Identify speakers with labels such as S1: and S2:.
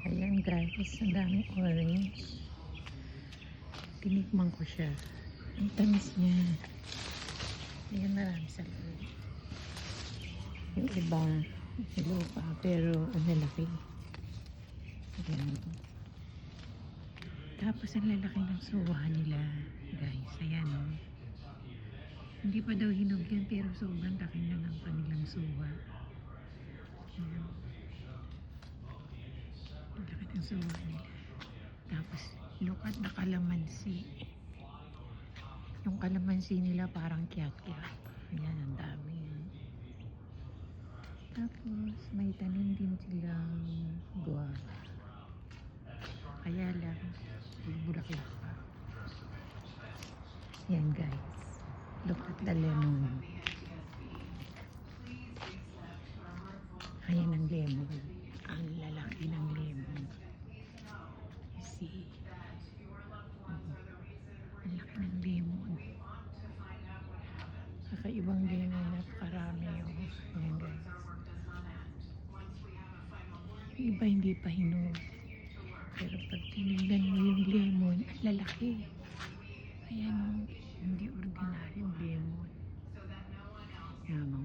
S1: Ayan guys, ang daming orange. Tinikman ko siya. Ang tamis niya. Ayan, marami sa loob. Yung iba, hello pa, pero ang lalaki. Ayan. Tapos ang lalaki ng suwa nila, guys. Ayan o. Hindi pa daw hinog yan, pero sobrang laki na ng kanilang suwa. Ayan. Ang laki ng suwa nila. Tapos, look at the calamansi. Yung calamansi nila parang kiat-kiat. Ayan, ang dami. Tapos, may tanim din silang guava. Kaya lang, bulaklak pa. Yan guys. Look at the lemon. Ayan ang lemon. Ang lalaki ng lemon. You see? Ang laki ng lemon. Kakaibang lemon. Napakarami yun. Ayan guys. Yung iba hindi pa hinog. Pero pag tinignan mo yung lemon, ang lalaki. Ayan, hindi ordinaryong lemon. Yan,